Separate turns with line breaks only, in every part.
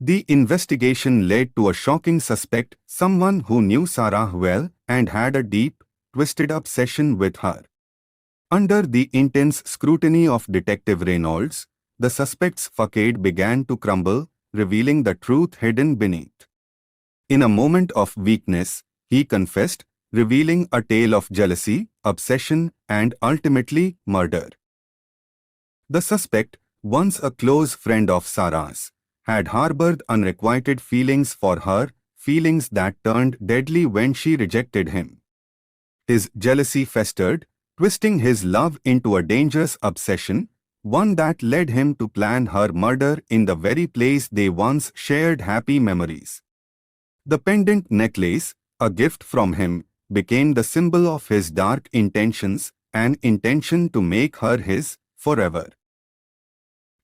The investigation led to a shocking suspect, someone who knew Sarah well and had a deep, twisted obsession with her. Under the intense scrutiny of Detective Reynolds, the suspect's facade began to crumble, revealing the truth hidden beneath. In a moment of weakness, he confessed, revealing a tale of jealousy, obsession, and ultimately murder. The suspect, once a close friend of Sarah's, had harbored unrequited feelings for her, feelings that turned deadly when she rejected him. His jealousy festered, twisting his love into a dangerous obsession, one that led him to plan her murder in the very place they once shared happy memories. The pendant necklace, a gift from him, became the symbol of his dark intentions, an intention to make her his forever.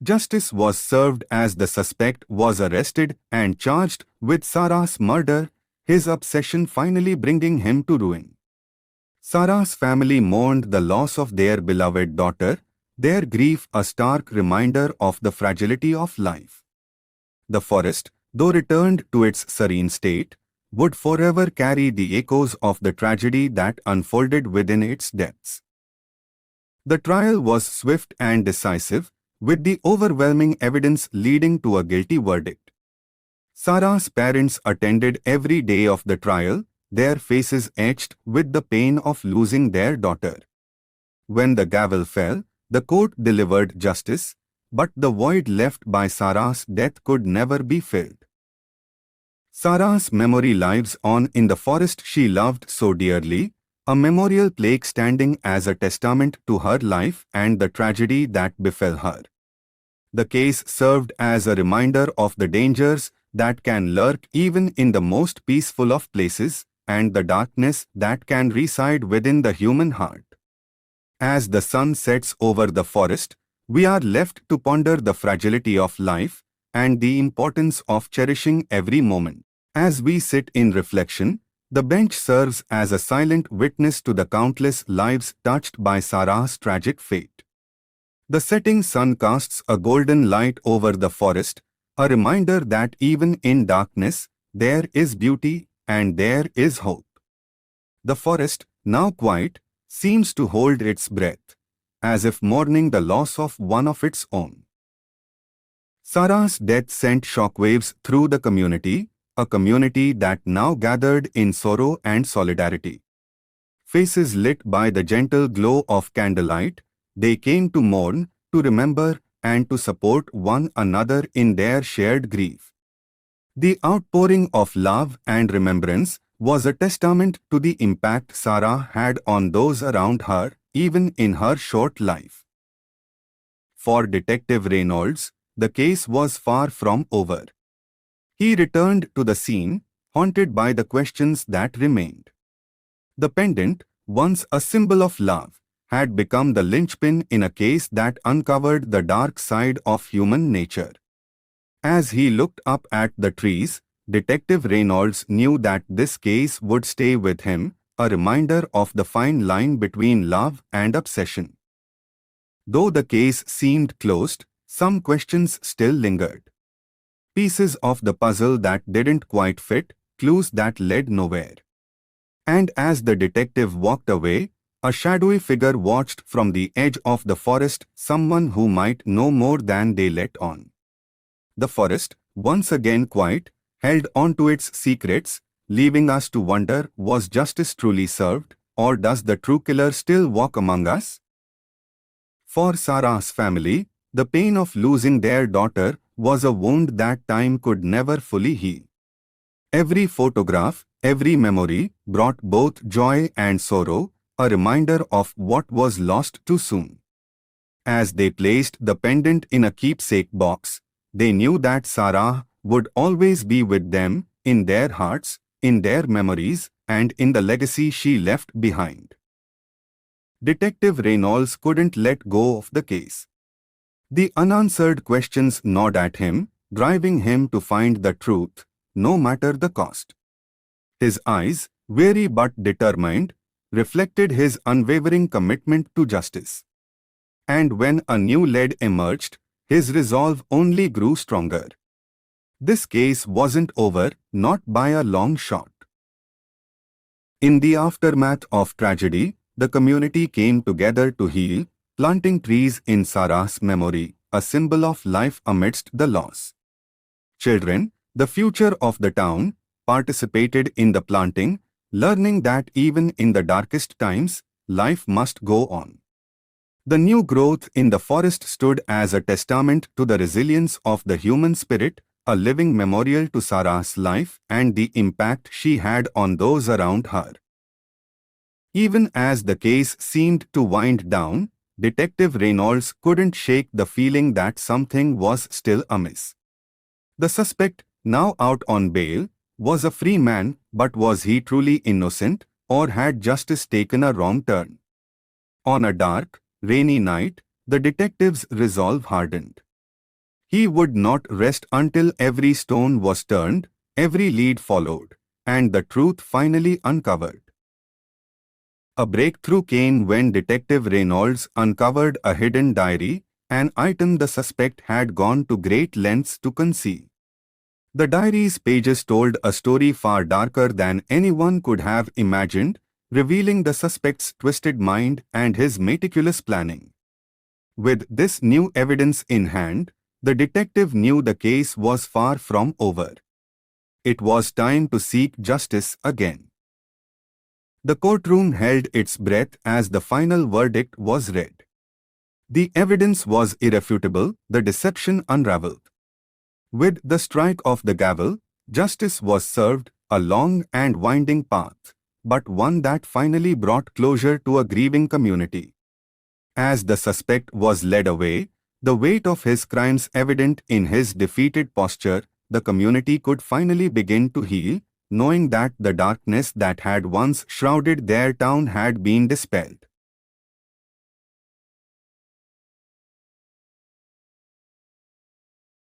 Justice was served as the suspect was arrested and charged with Sarah's murder, his obsession finally bringing him to ruin. Sarah's family mourned the loss of their beloved daughter, their grief a stark reminder of the fragility of life. The forest, though returned to its serene state, would forever carry the echoes of the tragedy that unfolded within its depths. The trial was swift and decisive, with the overwhelming evidence leading to a guilty verdict. Sarah's parents attended every day of the trial, their faces etched with the pain of losing their daughter. When the gavel fell, the court delivered justice, but the void left by Sarah's death could never be filled. Sarah's memory lives on in the forest she loved so dearly, a memorial plaque standing as a testament to her life and the tragedy that befell her. The case served as a reminder of the dangers that can lurk even in the most peaceful of places and the darkness that can reside within the human heart. As the sun sets over the forest, we are left to ponder the fragility of life and the importance of cherishing every moment. As we sit in reflection, the bench serves as a silent witness to the countless lives touched by Sarah's tragic fate. The setting sun casts a golden light over the forest, a reminder that even in darkness, there is beauty and there is hope. The forest, now quiet, seems to hold its breath, as if mourning the loss of one of its own. Sarah's death sent shockwaves through the community, a community that now gathered in sorrow and solidarity. Faces lit by the gentle glow of candlelight, they came to mourn, to remember, and to support one another in their shared grief. The outpouring of love and remembrance was a testament to the impact Sarah had on those around her, even in her short life. For Detective Reynolds, the case was far from over. He returned to the scene, haunted by the questions that remained. The pendant, once a symbol of love, had become the linchpin in a case that uncovered the dark side of human nature. As he looked up at the trees, Detective Reynolds knew that this case would stay with him, a reminder of the fine line between love and obsession. Though the case seemed closed, some questions still lingered. Pieces of the puzzle that didn't quite fit, clues that led nowhere. And as the detective walked away, a shadowy figure watched from the edge of the forest, someone who might know more than they let on. The forest, once again quiet, held on to its secrets, leaving us to wonder, was justice truly served, or does the true killer still walk among us? For Sarah's family, the pain of losing their daughter was a wound that time could never fully heal. Every photograph, every memory, brought both joy and sorrow, a reminder of what was lost too soon. As they placed the pendant in a keepsake box, they knew that Sarah would always be with them, in their hearts, in their memories, and in the legacy she left behind. Detective Reynolds couldn't let go of the case. The unanswered questions gnawed at him, driving him to find the truth, no matter the cost. His eyes, weary but determined, reflected his unwavering commitment to justice. And when a new lead emerged, his resolve only grew stronger. This case wasn't over, not by a long shot. In the aftermath of tragedy, the community came together to heal, planting trees in Sarah's memory, a symbol of life amidst the loss. Children, the future of the town, participated in the planting, learning that even in the darkest times, life must go on. The new growth in the forest stood as a testament to the resilience of the human spirit, a living memorial to Sarah's life and the impact she had on those around her. Even as the case seemed to wind down, Detective Reynolds couldn't shake the feeling that something was still amiss. The suspect, now out on bail, was a free man, but was he truly innocent, or had justice taken a wrong turn? On a dark, rainy night, the detective's resolve hardened. He would not rest until every stone was turned, every lead followed, and the truth finally uncovered. A breakthrough came when Detective Reynolds uncovered a hidden diary, an item the suspect had gone to great lengths to conceal. The diary's pages told a story far darker than anyone could have imagined, revealing the suspect's twisted mind and his meticulous planning. With this new evidence in hand, the detective knew the case was far from over. It was time to seek justice again. The courtroom held its breath as the final verdict was read. The evidence was irrefutable, the deception unraveled. With the strike of the gavel, justice was served, a long and winding path, but one that finally brought closure to a grieving community. As the suspect was led away, the weight of his crimes evident in his defeated posture, the community could finally begin to heal, knowing that the darkness that had once shrouded their town had been dispelled.